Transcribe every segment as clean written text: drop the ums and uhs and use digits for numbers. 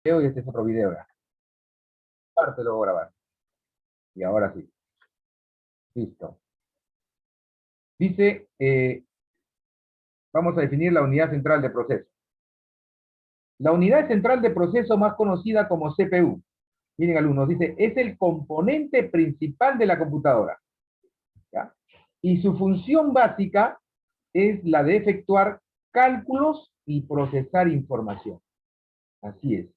video y este es otro video ya. Parte lo voy a grabar. Y ahora sí. Listo. Dice, vamos a definir la unidad central de proceso. La unidad central de proceso más conocida como CPU. Miren alumnos, dice, es el componente principal de la computadora. ¿Ya? Y su función básica es la de efectuar cálculos y procesar información. Así es.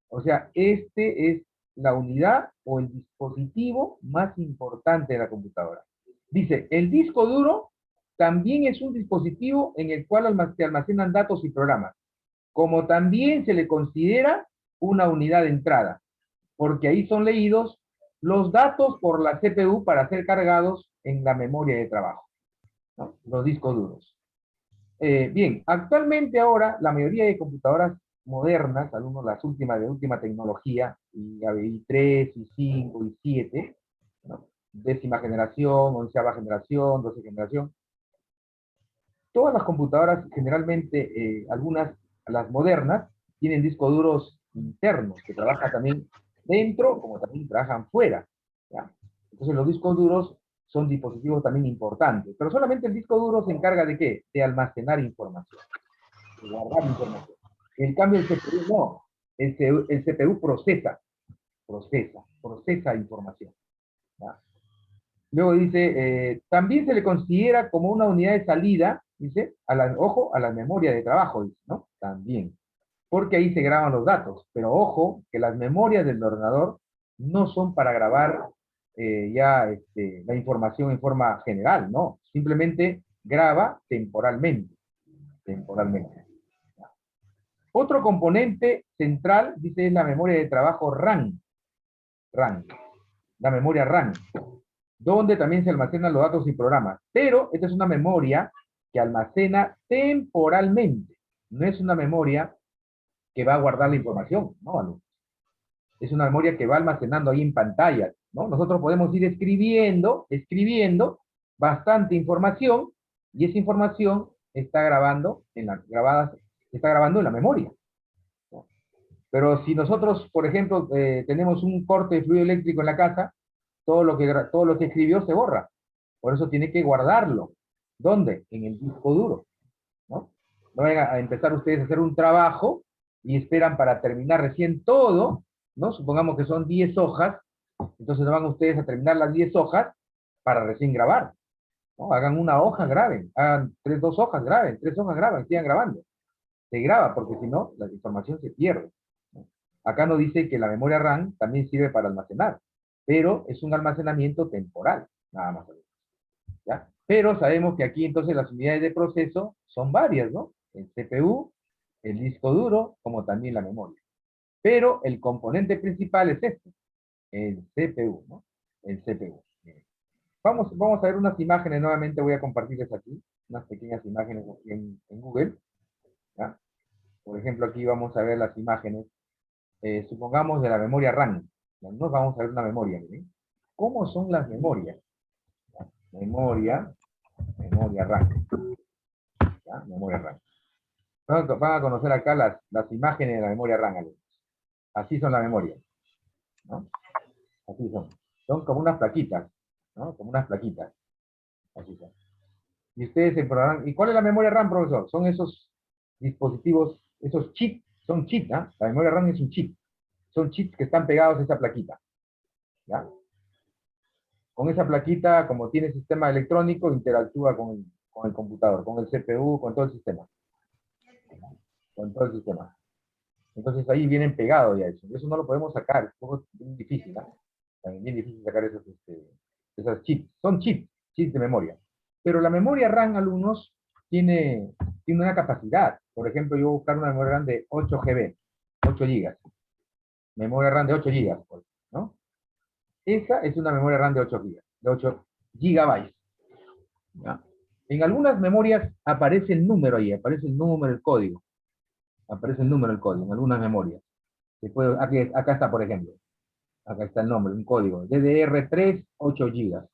O sea, este es la unidad o el dispositivo más importante de la computadora. Dice, el disco duro también es un dispositivo en el cual se almacenan datos y programas, como también se le considera una unidad de entrada, porque ahí son leídos los datos por la CPU para ser cargados en la memoria de trabajo, ¿no? Los discos duros. Bien, actualmente ahora la mayoría de computadoras modernas, algunos las últimas de última tecnología, y i3, i5, i7, ¿no? Décima generación, onceava generación, 12 generación. Todas las computadoras, generalmente algunas, las modernas, tienen discos duros internos, que trabajan también dentro, como también trabajan fuera, ¿ya? Entonces los discos duros son dispositivos también importantes, pero solamente el disco duro se encarga de ¿qué? De almacenar información, de guardar información. En cambio el CPU no, el CPU procesa información, ¿ya? Luego dice, también se le considera como una unidad de salida, dice, ojo, a la memoria de trabajo, dice, ¿no? También, porque ahí se graban los datos, pero ojo, que las memorias del ordenador no son para grabar la información en forma general, ¿no? Simplemente graba temporalmente. Otro componente central, dice, es la memoria de trabajo RAM, la memoria RAM, donde también se almacenan los datos y programas. Pero esta es una memoria que almacena temporalmente. No es una memoria que va a guardar la información, ¿no? Es una memoria que va almacenando ahí en pantallas, ¿no? Nosotros podemos ir escribiendo bastante información, y esa información está está grabando en la memoria, ¿no? Pero si nosotros, por ejemplo, tenemos un corte de fluido eléctrico en la casa, todo lo que escribió se borra. Por eso tiene que guardarlo. ¿Dónde? En el disco duro, ¿no? No vayan a empezar ustedes a hacer un trabajo y esperan para terminar recién todo, ¿no? Supongamos que son 10 hojas, entonces no van ustedes a terminar las 10 hojas para recién grabar, ¿no? Hagan una hoja, graben, hagan 2 hojas, graben, 3 hojas, graben, sigan grabando. Se graba, porque si no, la información se pierde, ¿no? Acá nos dice que la memoria RAM también sirve para almacenar, pero es un almacenamiento temporal, nada más, ¿ya? Pero sabemos que aquí entonces las unidades de proceso son varias, ¿no? El CPU, el disco duro, como también la memoria. Pero el componente principal es este, el CPU, ¿no? El CPU. Vamos a ver unas imágenes, nuevamente voy a compartirles aquí, unas pequeñas imágenes aquí en Google, ¿ya? Por ejemplo, aquí vamos a ver las imágenes, supongamos de la memoria RAM. Nos vamos a ver una memoria, ¿miren? ¿Cómo son las memorias? ¿Ya? Memoria RAM. ¿Ya? Memoria RAM. Van a conocer acá las imágenes de la memoria RAM, alumnos. Así son las memorias, ¿no? Así son. Son como unas plaquitas, ¿no? Como unas plaquitas. Así son. Y ustedes se programan. ¿Y cuál es la memoria RAM, profesor? Son esos dispositivos, esos chips, son chips, ¿no? La memoria RAM es un chip. Son chips que están pegados a esa plaquita, ¿ya? Con esa plaquita, como tiene sistema electrónico, interactúa con el computador, con el CPU, con todo el sistema. Con todo el sistema. Entonces ahí vienen pegados ya eso. Eso no lo podemos sacar, es un poco bien difícil, ¿no? También bien difícil sacar esas chips. Son chips de memoria. Pero la memoria RAM, alumnos, tiene una capacidad. Por ejemplo, yo voy a buscar una memoria RAM de 8 GB, 8 GB. Memoria RAM de 8 GB, ¿no? Esa es una memoria RAM de 8 GB, de 8 gigabytes, ¿ya? En algunas memorias aparece el número ahí, aparece el número, el código. Aparece el número, el código, en algunas memorias. Acá está, por ejemplo. Acá está el nombre, un código. DDR3, 8 GB.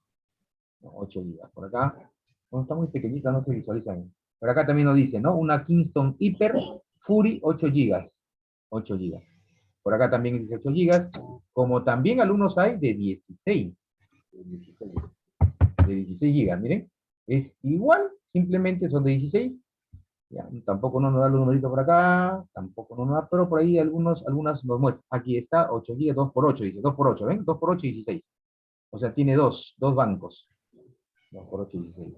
8 GB. Por acá, bueno, está muy pequeñita, no se visualiza bien. Pero acá también nos dice, ¿no? Una Kingston Hyper Fury 8 GB. 8 GB. Por acá también es 18 gigas, como también alumnos hay de 16. De 16, de 16 gigas, miren. Es igual, simplemente son de 16. Ya, tampoco no nos da los numeritos por acá, tampoco no nos da, pero por ahí algunas nos muestran. Aquí está 8 gigas, 2 por 8, dice, 2 por 8, ¿ven? 2 por 8 y 16. O sea, tiene dos bancos. 2 por 8 y 16.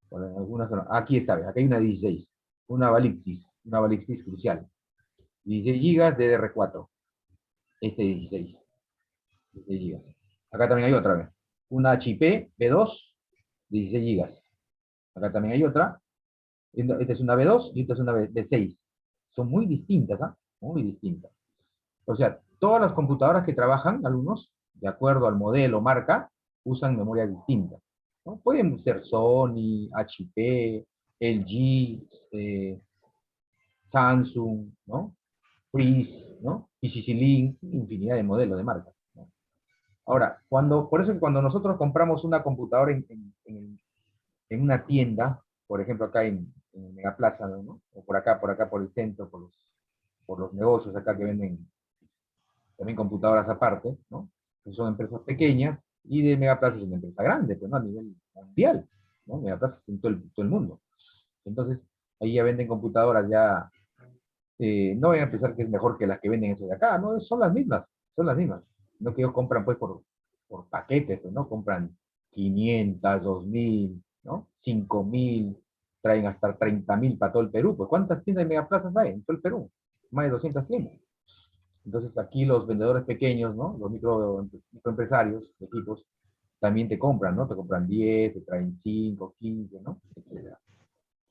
Por algunas, aquí está, ¿ves? Aquí hay una 16. Una Valixis crucial. 16 gigas DDR4. Este 16. 16 gigas. Acá también hay otra vez. Una HP B2, 16 gigas. Acá también hay otra. Esta es una B2 y esta es una B6. Son muy distintas, ¿ah? Muy distintas. O sea, todas las computadoras que trabajan, alumnos, de acuerdo al modelo, marca, usan memoria distinta, ¿no? Pueden ser Sony, HP, LG, Samsung, ¿no? Freeze, ¿no? PCC-Link, infinidad de modelos de marcas, ¿no? Ahora, por eso es que cuando nosotros compramos una computadora en una tienda, por ejemplo acá en Megaplaza, ¿no? O por acá por el centro, por los negocios acá que venden también computadoras aparte, ¿no? Que son empresas pequeñas, y de Megaplaza es una empresa grande, pues, ¿no? A nivel mundial, ¿no? Megaplaza es en todo el mundo. Entonces, ahí ya venden computadoras ya, no voy a pensar que es mejor que las que venden eso de acá, no, son las mismas, son las mismas. No que ellos compran pues por paquetes, pues, ¿no? Compran 500, 2000, ¿no? 5000, traen hasta 30.000 para todo el Perú. Pues ¿cuántas tiendas de Megaplazas hay en todo el Perú? Más de 200 tiendas. Entonces aquí los vendedores pequeños, ¿no? Los microempresarios de equipos también te compran, ¿no? Te compran 10, te traen 5, 15, ¿no? Etcétera.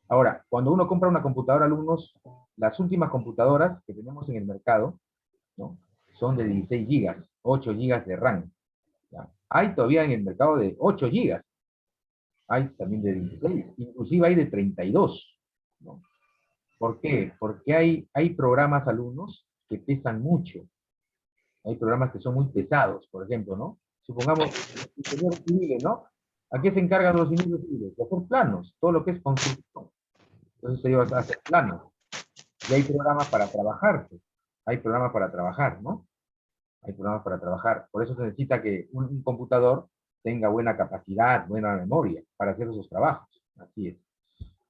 Ahora, cuando uno compra una computadora, alumnos, las últimas computadoras que tenemos en el mercado, ¿no? Son de 16 gigas, 8 gigas de RAM. ¿Ya? Hay todavía en el mercado de 8 gigas. Hay también de 16, inclusive hay de 32, ¿no? ¿Por qué? Porque hay programas, alumnos, que pesan mucho. Hay programas que son muy pesados, por ejemplo, ¿no? Supongamos, ingenieros civiles, ¿no? ¿A qué se encargan los ingenieros civiles? De hacer planos, todo lo que es construcción. Entonces ellos hacen planos. Y hay programas para trabajar, pues. Hay programas para trabajar, ¿no? Hay programas para trabajar. Por eso se necesita que un computador tenga buena capacidad, buena memoria para hacer esos trabajos. Así es.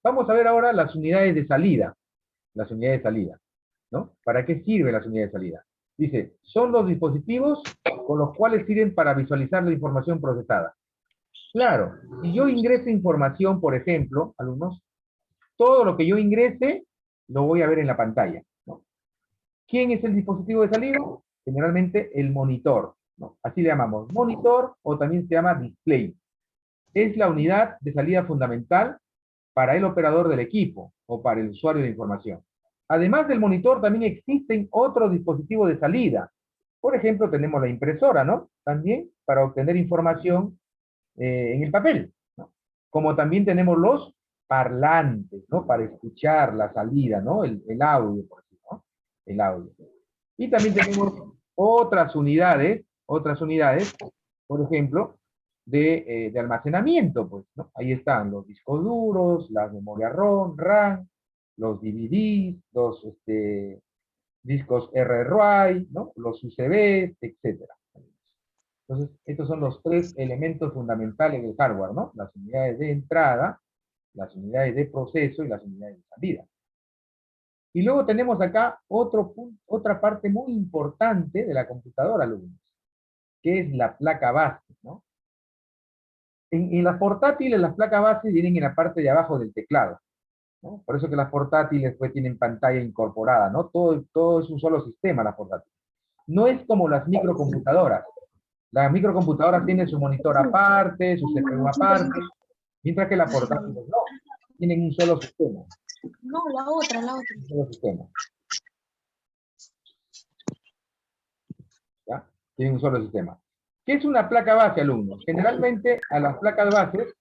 Vamos a ver ahora las unidades de salida. Las unidades de salida, ¿no? ¿Para qué sirven las unidades de salida? Dice, son los dispositivos con los cuales sirven para visualizar la información procesada. Claro, si yo ingreso información, por ejemplo, alumnos, todo lo que yo ingrese lo voy a ver en la pantalla, ¿no? ¿Quién es el dispositivo de salida? Generalmente el monitor, ¿no? Así le llamamos, monitor, o también se llama display. Es la unidad de salida fundamental para el operador del equipo o para el usuario de información. Además del monitor, también existen otros dispositivos de salida. Por ejemplo, tenemos la impresora, ¿no? También para obtener información en el papel, ¿no? Como también tenemos los parlantes, ¿no? Para escuchar la salida, ¿no? El audio, por así, ¿no? El audio. Y también tenemos otras unidades, por ejemplo, de almacenamiento, pues, ¿no? Ahí están los discos duros, las memorias ROM, RAM, los DVDs, los discos RRY, ¿no? Los UCBs, etcétera. Entonces, estos son los tres elementos fundamentales del hardware, ¿no? Las unidades de entrada, las unidades de proceso y las unidades de salida. Y luego tenemos acá otra parte muy importante de la computadora, alumnos, que es la placa base, ¿no? En las portátiles, las placas base vienen en la parte de abajo del teclado, ¿no? Por eso que las portátiles pues tienen pantalla incorporada, ¿no? Todo es un solo sistema, las portátiles. No es como las microcomputadoras. Las microcomputadoras tienen su monitor aparte, su CPU aparte, mientras que las portátiles no. Tienen un solo sistema. No, la otra. Un solo sistema. ¿Ya? Tienen un solo sistema. ¿Qué es una placa base, alumnos? Generalmente a las placas bases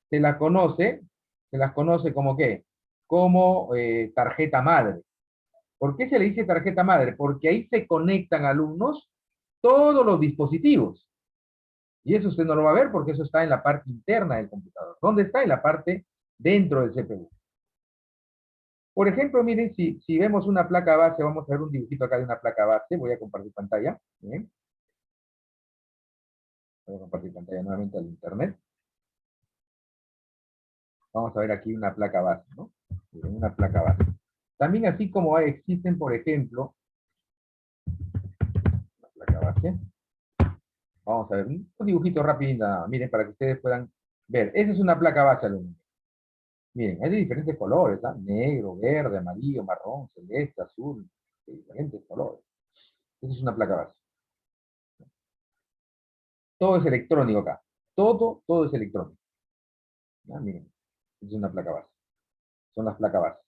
se las conoce como ¿qué? Como tarjeta madre. ¿Por qué se le dice tarjeta madre? Porque ahí se conectan, alumnos, todos los dispositivos. Y eso usted no lo va a ver porque eso está en la parte interna del computador. ¿Dónde está? En la parte dentro del CPU. Por ejemplo, miren, si vemos una placa base, vamos a ver un dibujito acá de una placa base. Voy a compartir pantalla. Bien. Voy a compartir pantalla nuevamente al internet. Vamos a ver aquí una placa base, ¿no? Miren, una placa base. También así como existen, por ejemplo, una placa base. Vamos a ver un dibujito rápido, miren, para que ustedes puedan ver. Esa es una placa base, alumnos. Miren, hay de diferentes colores, ¿ah? Negro, verde, amarillo, marrón, celeste, azul, de diferentes colores. Esa es una placa base. Todo es electrónico acá. Todo es electrónico. ¿Ya? Miren, esa es una placa base. Son las placas base.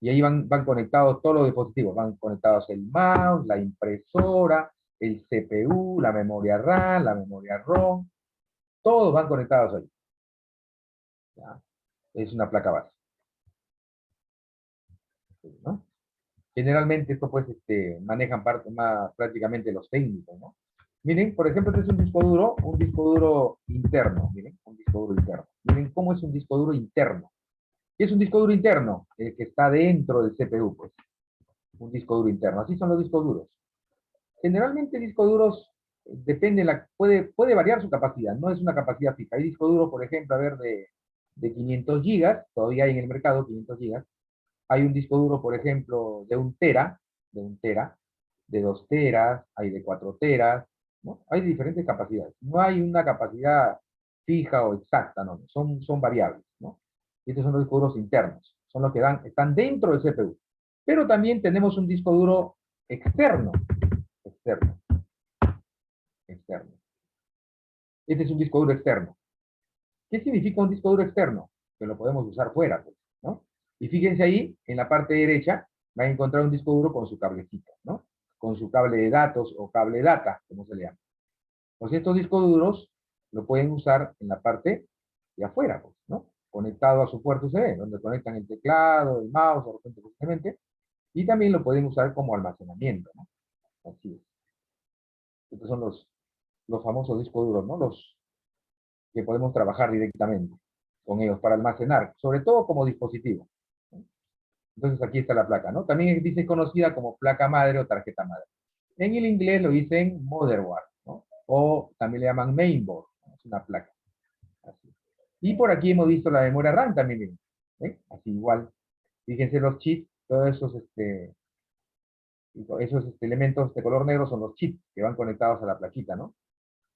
Y ahí van conectados todos los dispositivos. Van conectados el mouse, la impresora, el CPU, la memoria RAM, la memoria ROM. Todos van conectados ahí. ¿Ya? Es una placa base. ¿No? Generalmente esto pues manejan prácticamente los técnicos, ¿no? Miren, por ejemplo, este es un disco duro interno, miren, un disco duro interno. Miren cómo es un disco duro interno. ¿Qué es un disco duro interno? El que está dentro del CPU, pues. Un disco duro interno. Así son los discos duros. Generalmente discos duros, puede variar su capacidad, no es una capacidad fija. Hay discos duros, por ejemplo, a ver, de 500 gigas, todavía hay en el mercado 500 gigas. Hay un disco duro, por ejemplo, de un tera, de 2 teras, hay de 4 teras, ¿no? Hay de diferentes capacidades. No hay una capacidad fija o exacta, no, son variables, ¿no? Y estos son los discos duros internos, son los que están dentro del CPU. Pero también tenemos un disco duro externo, externo, externo. Este es un disco duro externo. ¿Qué significa un disco duro externo? Que lo podemos usar fuera, pues, ¿no? Y fíjense ahí, en la parte derecha, van a encontrar un disco duro con su cablecito, ¿no? Con su cable de datos o cable data, como se le llama. Pues estos discos duros lo pueden usar en la parte de afuera, pues, ¿no? Conectado a su puerto USB, donde conectan el teclado, el mouse, o simplemente, y también lo pueden usar como almacenamiento, ¿no? Así es. Estos son los famosos discos duros, ¿no? Los que podemos trabajar directamente con ellos para almacenar, sobre todo como dispositivo. Entonces aquí está la placa, ¿no? También dice conocida como placa madre o tarjeta madre. En el inglés lo dicen motherboard, ¿no? O también le llaman mainboard, ¿no? Es una placa. Así. Y por aquí hemos visto la memoria RAM también, miren. ¿Eh? Así igual. Fíjense los chips, todos esos elementos de color negro son los chips que van conectados a la plaquita, ¿no?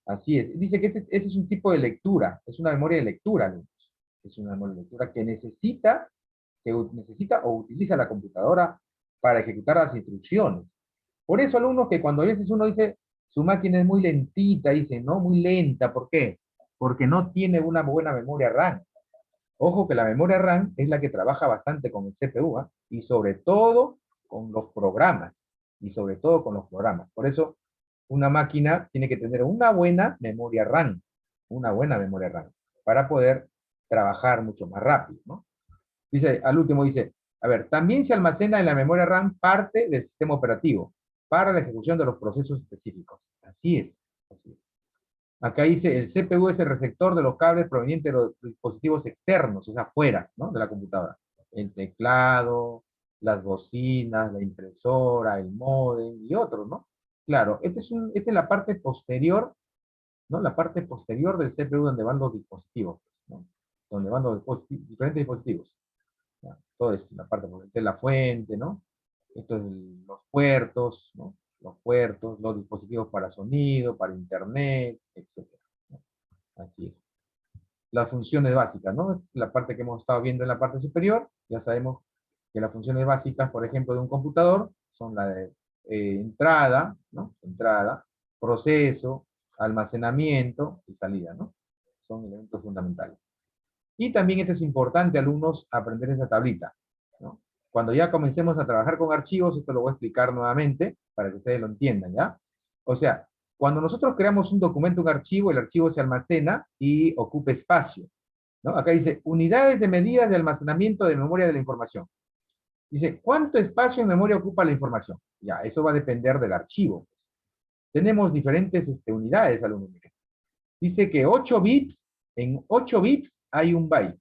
Así es. Dice que este es un tipo de lectura, es una memoria de lectura, ¿no? Es una memoria de lectura que necesita o utiliza la computadora para ejecutar las instrucciones. Por eso, alumnos, que cuando a veces uno dice, su máquina es muy lentita, dice, no, muy lenta, ¿por qué? Porque no tiene una buena memoria RAM. Ojo que la memoria RAM es la que trabaja bastante con el CPU, ¿ah? Y sobre todo con los programas. Y sobre todo con los programas. Por eso, una máquina tiene que tener una buena memoria RAM. Una buena memoria RAM. Para poder trabajar mucho más rápido, ¿no? Dice, al último dice, a ver, también se almacena en la memoria RAM parte del sistema operativo para la ejecución de los procesos específicos. Así es. Así es. Acá dice, el CPU es el receptor de los cables provenientes de los dispositivos externos, o sea, fuera, ¿no? De la computadora. El teclado, las bocinas, la impresora, el módem y otros, ¿no? Claro, esta es la parte posterior, ¿no? La parte posterior del CPU donde van los dispositivos, ¿no? Donde van los diferentes dispositivos. ¿Ya? Todo es la parte, esta es la fuente, ¿no? Esto es los puertos, ¿no? Los puertos, los dispositivos para sonido, para internet, etcétera, ¿no? Así es. Las funciones básicas, ¿no? La parte que hemos estado viendo en la parte superior, ya sabemos que las funciones básicas, por ejemplo, de un computador, son la de entrada, ¿no? Entrada, proceso, almacenamiento y salida, ¿no? Son elementos fundamentales. Y también esto es importante, alumnos, aprender esa tablita, ¿no? Cuando ya comencemos a trabajar con archivos, esto lo voy a explicar nuevamente para que ustedes lo entiendan, ¿ya? O sea, cuando nosotros creamos un documento, un archivo, el archivo se almacena y ocupa espacio, ¿no? Acá dice, unidades de medidas de almacenamiento de memoria de la información. Dice, ¿cuánto espacio en memoria ocupa la información? Ya, eso va a depender del archivo. Tenemos diferentes unidades, alumnos. Dice que 8 bits, en 8 bits hay un byte.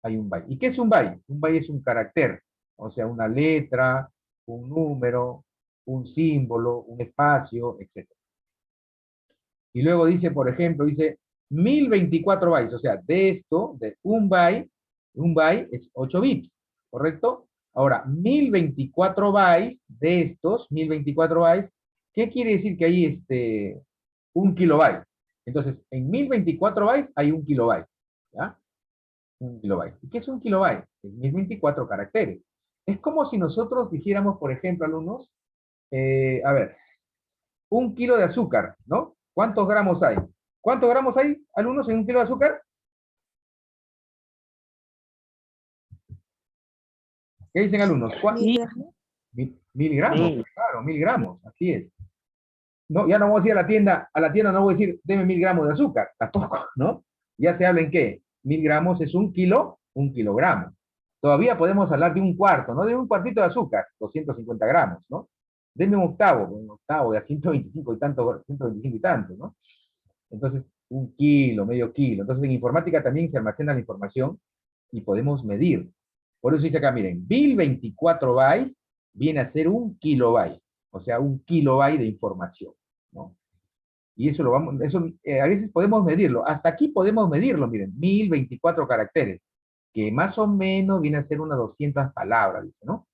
Hay un byte. ¿Y qué es un byte? Un byte es un carácter. O sea, una letra, un número, un símbolo, un espacio, etc. Y luego dice, por ejemplo, dice 1024 bytes. O sea, de esto, de un byte es 8 bits, ¿correcto? Ahora, 1024 bytes de estos, 1024 bytes, ¿qué quiere decir que hay un kilobyte? Entonces, en 1024 bytes hay un kilobyte, ¿ya? Un kilobyte. ¿Y qué es un kilobyte? Es 1024 caracteres. Es como si nosotros dijéramos, por ejemplo, alumnos, a ver, un kilo de azúcar, ¿no? ¿Cuántos gramos hay? ¿Cuántos gramos hay, alumnos, en un kilo de azúcar? ¿Qué dicen alumnos? Miligramos, Sí. claro, 1000 gramos, así es. No, ya no voy a decir a la tienda no voy a decir, deme 1000 gramos de azúcar, tampoco, ¿no? Ya se habla en qué, 1000 gramos es un kilogramo. Todavía podemos hablar de un cuarto, ¿no? De un cuartito de azúcar, 250 gramos, ¿no? Deme un octavo de a 125 y tanto, 125 y tanto, ¿no? Entonces, un kilo, medio kilo. Entonces, en informática también se almacena la información y podemos medir. Por eso dice acá, miren, 1024 bytes viene a ser un kilobyte, o sea, un kilobyte de información, ¿no? Y eso a veces podemos medirlo. Hasta aquí podemos medirlo, miren, 1024 caracteres, que más o menos viene a ser unas 200 palabras, dice, ¿no?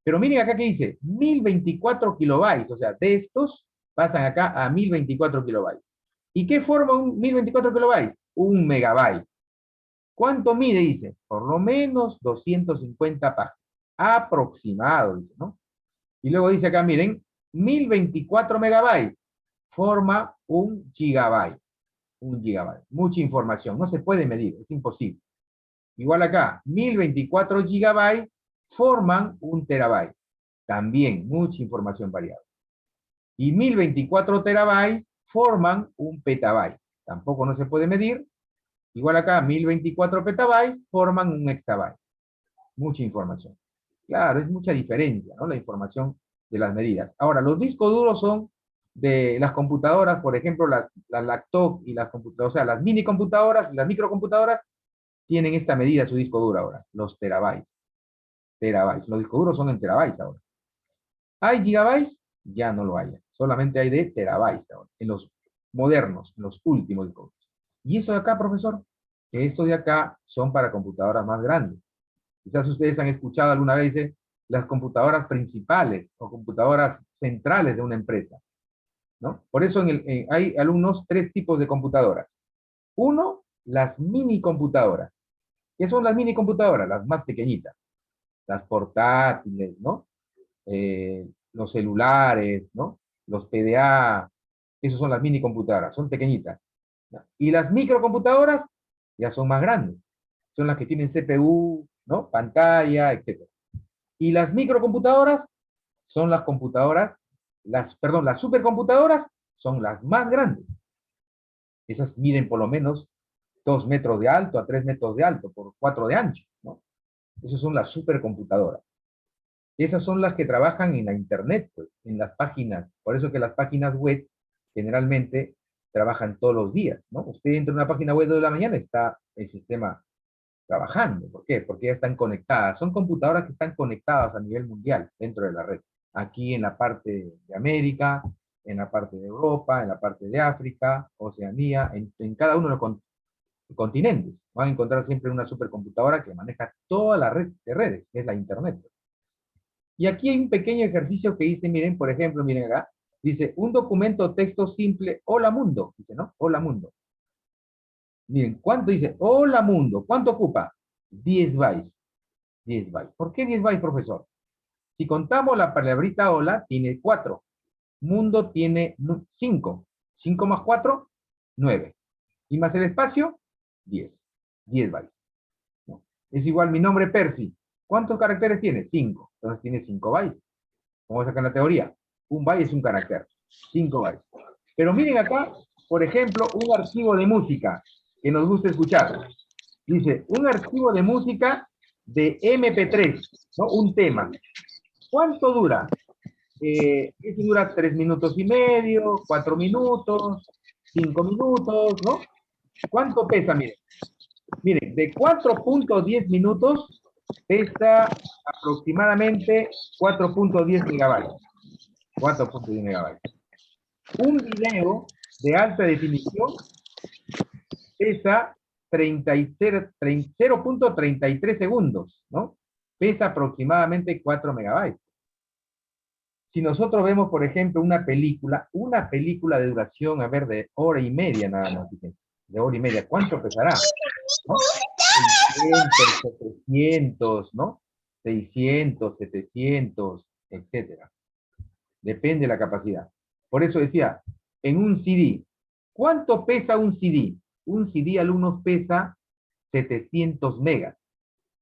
Pero miren acá que dice, 1024 kilobytes, o sea, de estos pasan acá a 1024 kilobytes. ¿Y qué forma un 1024 kilobytes? Un megabyte. ¿Cuánto mide? Dice, por lo menos 250 páginas. Aproximado, dice, ¿no? Y luego dice acá, miren, 1024 megabytes forma un gigabyte. Un gigabyte. Mucha información. No se puede medir, es imposible. Igual acá, 1024 gigabytes forman un terabyte. También mucha información variable. Y 1024 terabytes forman un petabyte. Tampoco no se puede medir. Igual acá, 1024 petabytes forman un exabyte. Mucha información. Claro, es mucha diferencia, ¿no? La información de las medidas. Ahora, los discos duros son de las computadoras, por ejemplo, las laptop y las computadoras, o sea, las mini computadoras, las microcomputadoras, tienen esta medida su disco duro ahora, los terabytes. Terabytes. Los discos duros son en terabytes ahora. ¿Hay gigabytes? Ya no lo hay. Solamente hay de terabytes ahora, en los modernos, en los últimos discos duros. ¿Y eso de acá, profesor? Estos de acá son para computadoras más grandes. Quizás ustedes han escuchado alguna vez las computadoras principales o computadoras centrales de una empresa, ¿no? Por eso hay alumnos 3 tipos de computadoras. Uno, las mini computadoras. ¿Qué son las mini computadoras? Las más pequeñitas. Las portátiles, ¿no? Los celulares, ¿no? Los PDA. Esas son las mini computadoras, son pequeñitas. ¿No? Y las microcomputadoras ya son más grandes. Son las que tienen CPU, ¿no? Pantalla, etc. Y las microcomputadoras son las computadoras, las supercomputadoras son las más grandes. Esas miden por lo menos 2 metros de alto a 3 metros de alto por 4 de ancho, ¿no? Esas son las supercomputadoras. Esas son las que trabajan en la internet, pues, en las páginas. Por eso que las páginas web generalmente trabajan todos los días, ¿no? Usted entra en una página web de la mañana, está el sistema trabajando. ¿Por qué? Porque ya están conectadas. Son computadoras que están conectadas a nivel mundial dentro de la red. Aquí en la parte de América, en la parte de Europa, en la parte de África, Oceanía, en cada uno de los continentes. Van a encontrar siempre una supercomputadora que maneja toda la red de redes, que es la Internet. Y aquí hay un pequeño ejercicio que dice, miren, por ejemplo, miren acá, dice, un documento texto simple, hola mundo, dice, ¿no? Hola mundo. Miren, ¿cuánto dice? Hola mundo, ¿cuánto ocupa? 10 bytes. 10 bytes. ¿Por qué 10 bytes, profesor? Si contamos la palabrita hola, tiene 4. Mundo tiene 5. 5 más 4, 9. Y más el espacio, 10. 10 bytes. ¿No? Es igual mi nombre Percy. ¿Cuántos caracteres tiene? 5. Entonces tiene 5 bytes. Vamos a sacar la teoría. Un byte es un carácter. 5 bytes. Pero miren acá, por ejemplo, un archivo de música que nos gusta escuchar. Dice, un archivo de música de MP3, ¿no? Un tema. ¿Cuánto dura? Ese dura 3 minutos y medio, 4 minutos, 5 minutos, ¿no? ¿Cuánto pesa? Miren, miren, de 4.10 minutos pesa aproximadamente 4.10 megabytes. 4.10 megabytes. Un video de alta definición pesa 0.33 segundos, ¿no? Pesa aproximadamente 4 megabytes. Si nosotros vemos, por ejemplo, una película de duración, a ver, de hora y media nada más, de hora y media, ¿cuánto pesará? ¿No? 600, 700, ¿no? 600, 700, etcétera. Depende de la capacidad. Por eso decía, en un CD, ¿cuánto pesa un CD? Un CD, alumnos, pesa 700 megas.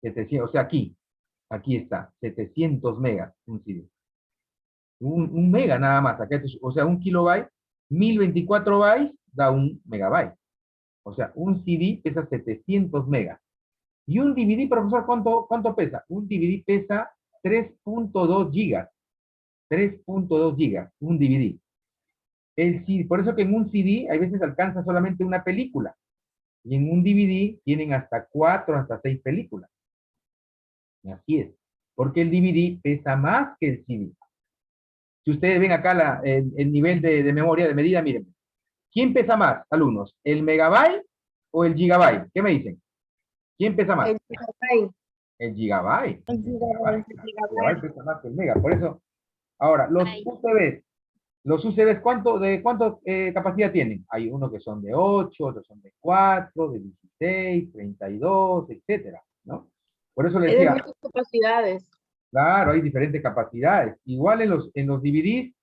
700, o sea, aquí está, 700 megas un CD. Un mega nada más, acá, o sea, un kilobyte, 1024 bytes da un megabyte. O sea, un CD pesa 700 megas. Y un DVD, profesor, ¿cuánto pesa? Un DVD pesa 3.2 gigas. 3.2 gigas, un DVD. El CD, por eso que en un CD hay veces alcanza solamente una película. Y en un DVD tienen hasta 4, hasta 6 películas. Y así es. Porque el DVD pesa más que el CD. Si ustedes ven acá el nivel de memoria, de medida, miren. ¿Quién pesa más, alumnos? ¿El megabyte o el gigabyte? ¿Qué me dicen? ¿Quién pesa más? El gigabyte. El gigabyte. El gigabyte. El El gigabyte. gigabyte pesa más que el mega. Por eso, ahora, los UCBs, ¿cuánto capacidad tienen? Hay unos que son de 8, otros son de 4, de 16, 32, etcétera, ¿no? Por eso les Hay de decía, muchas capacidades. claro, hay diferentes capacidades. Igual en los DVDs,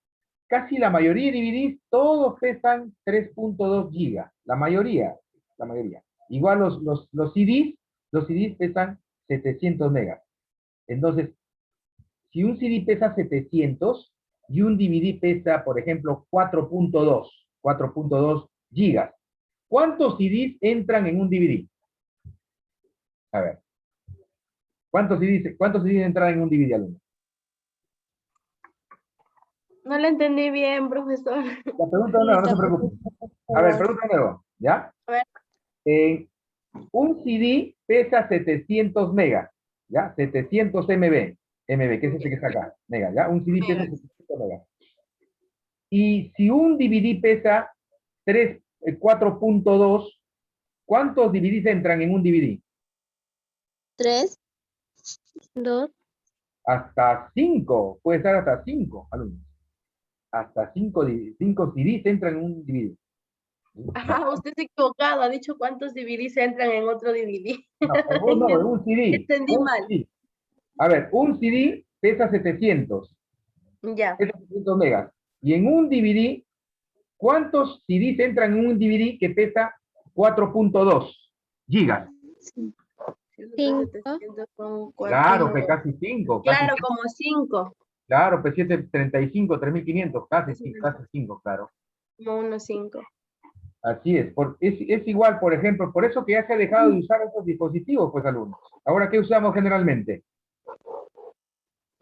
casi la mayoría de DVDs, todos pesan 3.2 gigas. La mayoría. Igual los CDs pesan 700 megas. Entonces, si un CD pesa 700 y un DVD pesa, por ejemplo, 4.2 gigas, ¿cuántos CDs entran en un DVD? A ver, ¿cuántos CDs entran en un DVD, alumno? No lo entendí bien, profesor. La pregunta de nuevo, no se preocupe. A ver, pregunta de nuevo, ¿ya? A ver. Un CD pesa 700 megas, ¿ya? 700 MB, que es este que está acá, mega, ¿ya? Un CD pesa 700 megas. Y si un DVD pesa 4.2, ¿cuántos DVDs entran en un DVD? 3, 2. Hasta 5, puede estar hasta 5 alumnos. Hasta 5 CDs entran en un DVD. Ajá, usted se ha equivocado. Ha dicho cuántos DVDs entran en otro DVD. No, en un CD. Entendí Un mal. CD. A ver, un CD pesa 700. Ya. Pesa 700 megas. Y en un DVD, ¿cuántos CDs entran en un DVD que pesa 4.2 gigas? 5. Claro, pues casi 5. Claro, como 5. Claro, pues 735, 3500, casi 5, claro. Como unos 5. Así es. Es igual, por ejemplo, por eso que ya se ha dejado de usar estos dispositivos, pues, alumnos. Ahora, ¿qué usamos generalmente?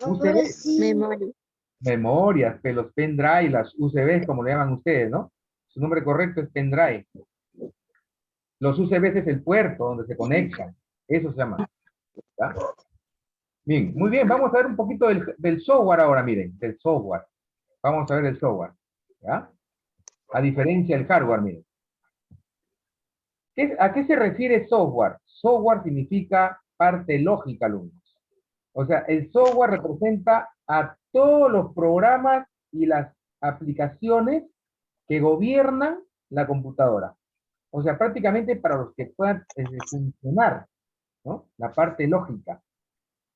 UCB. Memoria. Memorias, pues, los pendrive, las UCBs, como le llaman ustedes, ¿no? Su nombre correcto es pendrive. Los UCBs es el puerto donde se conectan. Eso se llama. ¿Ya? Bien, muy bien. Vamos a ver un poquito del software ahora, miren, del software. Vamos a ver el software. ¿Ya? A diferencia del hardware, miren. ¿A qué se refiere software? Software significa parte lógica, alumnos. O sea, el software representa a todos los programas y las aplicaciones que gobiernan la computadora. O sea, prácticamente para los que puedan funcionar, ¿no? La parte lógica.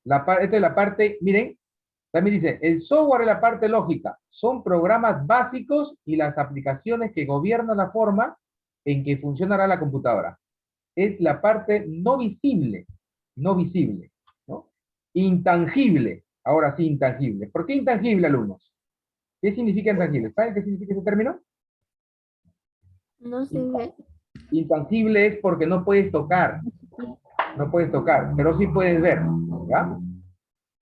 Esta es la parte, miren, también dice, el software es la parte lógica. Son programas básicos y las aplicaciones que gobiernan la forma en que funcionará la computadora. Es la parte no visible, ¿no? Intangible, ahora sí intangible. ¿Por qué intangible, alumnos? ¿Qué significa intangible? ¿Saben qué significa ese término? No sé. Intangible es porque no puedes tocar, pero sí puedes ver, ¿ya?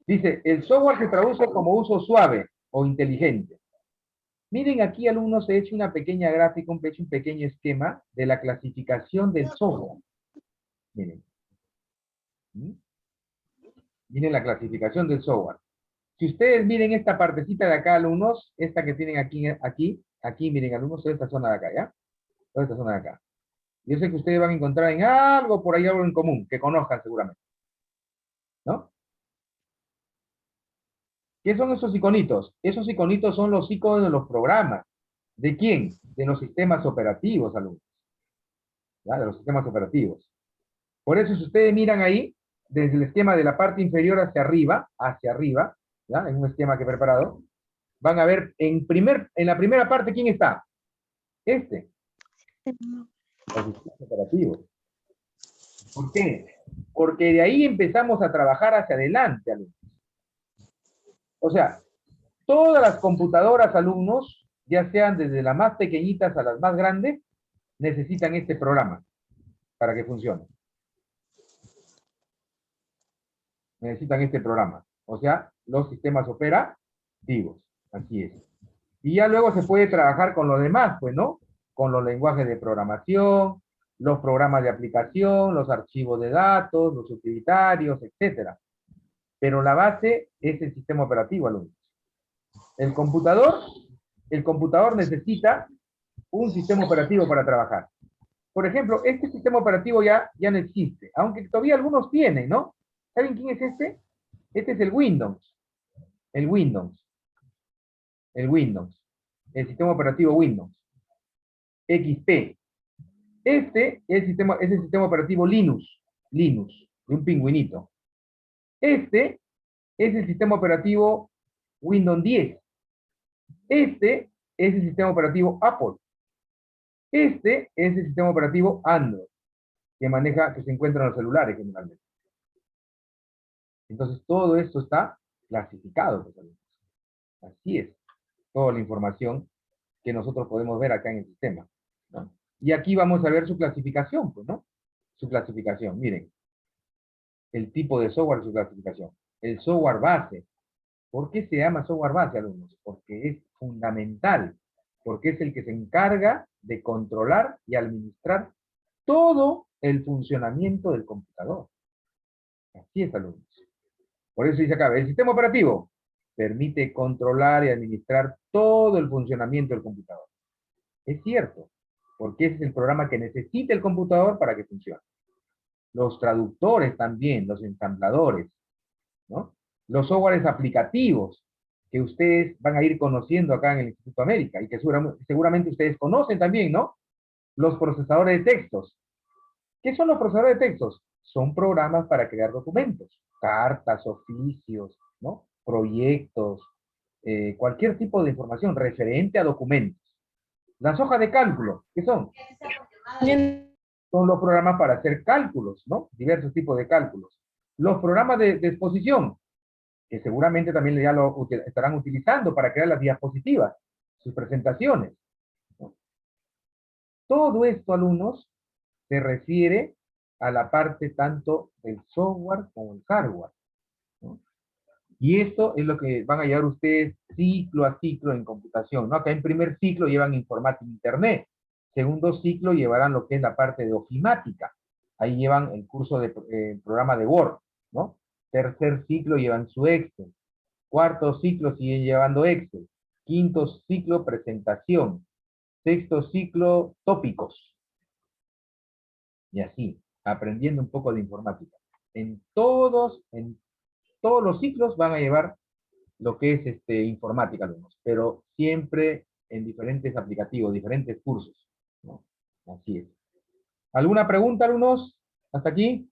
Dice, el software se traduce como uso suave o inteligente. Miren aquí, alumnos, he hecho una pequeña gráfica, he hecho un pequeño esquema de la clasificación del software. Miren. Miren la clasificación del software. Si ustedes miren esta partecita de acá, alumnos, esta que tienen aquí, miren, alumnos, toda esta zona de acá, ¿ya? Toda esta zona de acá. Yo sé que ustedes van a encontrar en algo, por ahí algo en común, que conozcan seguramente. ¿No? ¿Qué son esos iconitos? Esos iconitos son los iconos de los programas. ¿De quién? De los sistemas operativos, alumnos. ¿Ya? De los sistemas operativos. Por eso, si ustedes miran ahí, desde el esquema de la parte inferior hacia arriba, ¿ya? En un esquema que he preparado, van a ver en la primera parte, ¿quién está? Este. Los sistemas operativos. ¿Por qué? Porque de ahí empezamos a trabajar hacia adelante, alumnos. O sea, todas las computadoras, alumnos, ya sean desde las más pequeñitas a las más grandes, necesitan este programa para que funcione. Necesitan este programa. O sea, los sistemas operativos. Así es. Y ya luego se puede trabajar con los demás, pues, ¿no? Con los lenguajes de programación, los programas de aplicación, los archivos de datos, los utilitarios, etcétera. Pero la base es el sistema operativo, alumnos. El computador necesita un sistema operativo para trabajar. Por ejemplo, este sistema operativo ya no existe, aunque todavía algunos tienen, ¿no? ¿Saben quién es este? Este es el Windows. El sistema operativo Windows. XP. Este es el sistema operativo Linux, de un pingüinito. Este es el sistema operativo Windows 10. Este es el sistema operativo Apple. Este es el sistema operativo Android, que se encuentra en los celulares generalmente. Entonces, todo esto está clasificado, pues, amigos. Así es, toda la información que nosotros podemos ver acá en el sistema, ¿no? Y aquí vamos a ver su clasificación, pues, ¿no? Su clasificación, miren. El tipo de software, su clasificación. El software base. ¿Por qué se llama software base, alumnos? Porque es fundamental, porque es el que se encarga de controlar y administrar todo el funcionamiento del computador. Así es, alumnos. Por eso dice acá, el sistema operativo permite controlar y administrar todo el funcionamiento del computador. Es cierto, porque ese es el programa que necesita el computador para que funcione. Los traductores también, los ensambladores, ¿no? Los softwares aplicativos que ustedes van a ir conociendo acá en el Instituto América y que seguramente ustedes conocen también, ¿no? Los procesadores de textos. ¿Qué son los procesadores de textos? Son programas para crear documentos, cartas, oficios, ¿no? Proyectos, cualquier tipo de información referente a documentos. Las hojas de cálculo, ¿qué son? Son los programas para hacer cálculos, ¿no? Diversos tipos de cálculos. Los programas de exposición, que seguramente también ya lo estarán utilizando para crear las diapositivas, sus presentaciones, ¿no? Todo esto, alumnos, se refiere a la parte tanto del software como el hardware, ¿no? Y esto es lo que van a llevar ustedes ciclo a ciclo en computación, ¿no? Acá en primer ciclo llevan informática e internet. Segundo ciclo llevarán lo que es la parte de ofimática. Ahí llevan el curso de programa de Word, ¿no? Tercer ciclo llevan su Excel. Cuarto ciclo siguen llevando Excel. Quinto ciclo presentación. Sexto ciclo tópicos. Y así, aprendiendo un poco de informática. En todos los ciclos van a llevar lo que es informática, alumnos, pero siempre en diferentes aplicativos, diferentes cursos, ¿no? Así es. ¿Alguna pregunta, alumnos? ¿Hasta aquí?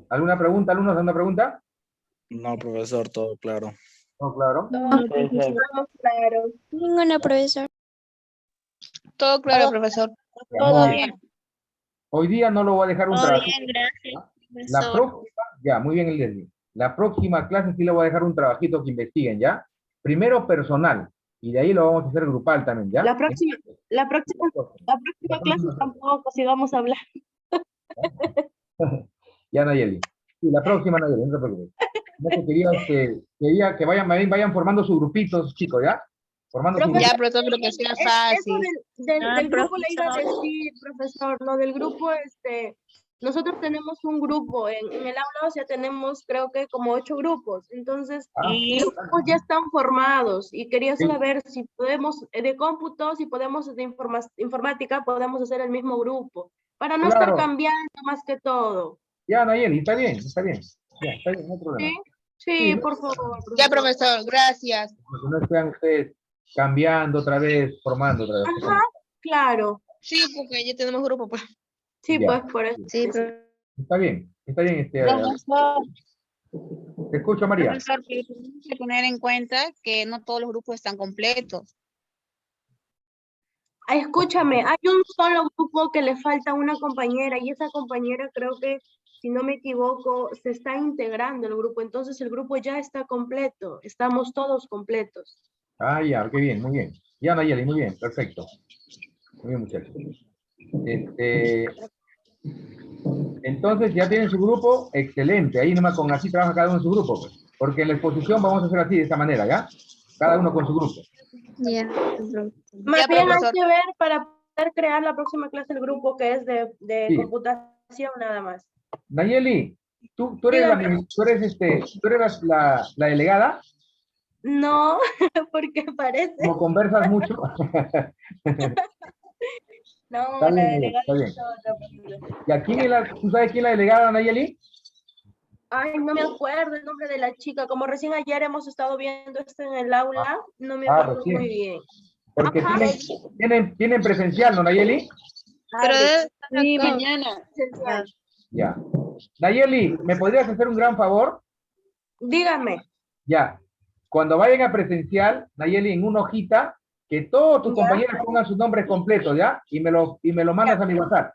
¿Alguna pregunta, alumnos? ¿Alguna pregunta? No, profesor, todo claro. No, claro. No, Todo claro. ninguna, profesor. Todo claro, profesor. Ya, Todo muy bien. Hoy día no lo voy a dejar un Todo trabajo. bien, gracias, La profesor. próxima, ya, muy bien, Leslie. La próxima clase sí le voy a dejar un trabajito que investiguen, ¿ya? Primero personal, y de ahí lo vamos a hacer grupal también, ¿ya? La próxima clase tampoco si vamos a hablar. Ya, Nayeli. Sí, la próxima, Nayeli, no te preocupes. No te quería que vayan formando sus grupitos, chicos, ¿ya? Formando su Profe, grupo. Ya, profesor, creo que sea Eso fácil. del grupo le iba a decir, profesor, lo del grupo, nosotros tenemos un grupo en el aula, o sea, tenemos creo que como 8 grupos, entonces Ah, los grupos ya están formados y quería Sí. saber si podemos, de cómputo, si podemos de informática, podemos hacer el mismo grupo, para no estar Claro. cambiando más que todo. Ya, Nayeli, está bien, está bien. Ya, está bien, no hay problema. ¿Sí? Sí, Sí, por favor. Ya, profesor, gracias. Para que no estén ustedes cambiando otra vez, formando otra vez. Ajá, claro. Sí, porque ya tenemos grupo, pues. Sí, Ya. pues por eso. Sí, Está bien, Profesor, te escucho, María. profesor, pero tenemos que tener en cuenta que no todos los grupos están completos. Ah, escúchame, hay un solo grupo que le falta una compañera y esa compañera creo que, si no me equivoco, se está integrando el grupo, entonces el grupo ya está completo, estamos todos completos. Ah, ya, qué bien, muy bien. Ya, Nayeli, muy bien, perfecto. Muy bien, muchachos. Entonces, ya tienen su grupo, excelente. Ahí nomás con así trabaja cada uno en su grupo, pues. Porque en la exposición vamos a hacer así, de esta manera, ¿ya? Cada uno con su grupo. ya. Más Ya, bien hay profesor. que ver para poder crear la próxima clase el grupo que es de Sí. computación nada más. Nayeli, tú eres, Dígame. tú eres la delegada, No, porque parece. como conversas mucho. No, Está la bien, delegada está bien. es otra persona. ¿Y a quién es tú sabes quién es la delegada, Nayeli? Ay, no me acuerdo el nombre de la chica. Como recién ayer hemos estado viendo esto en el aula, no me acuerdo recién. muy bien. Porque Ajá. tienen presencial, ¿no, Nayeli? Pero debe Sí, estar mañana. presencial. Ya. Nayeli, ¿me podrías hacer un gran favor? Dígame. Ya. Cuando vayan a presencial, Nayeli, en una hojita, que todos tus Ya. compañeros pongan sus nombres completos, ¿ya? Y me lo mandas a mi WhatsApp.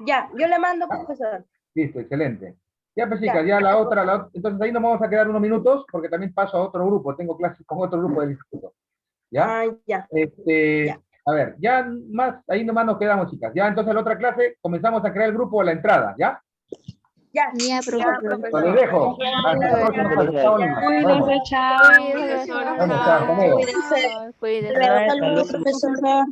Ya, yo le mando, profesor. Listo, excelente. Ya, pues chicas, ya la otra. Entonces ahí nos vamos a quedar unos minutos, porque también paso a otro grupo. Tengo clases con otro grupo del instituto. ¿Ya? Ay, ya. Ya. A ver, ya más, ahí nomás nos quedamos, chicas. Ya, entonces la otra clase comenzamos a crear el grupo a la entrada, ¿ya? Ya. Ya, profesor. Lo les dejo. Hasta la próxima clase. Chao, niños. Bueno, chao. bueno, chao, hasta luego. Cuídense. Hasta luego, profesor.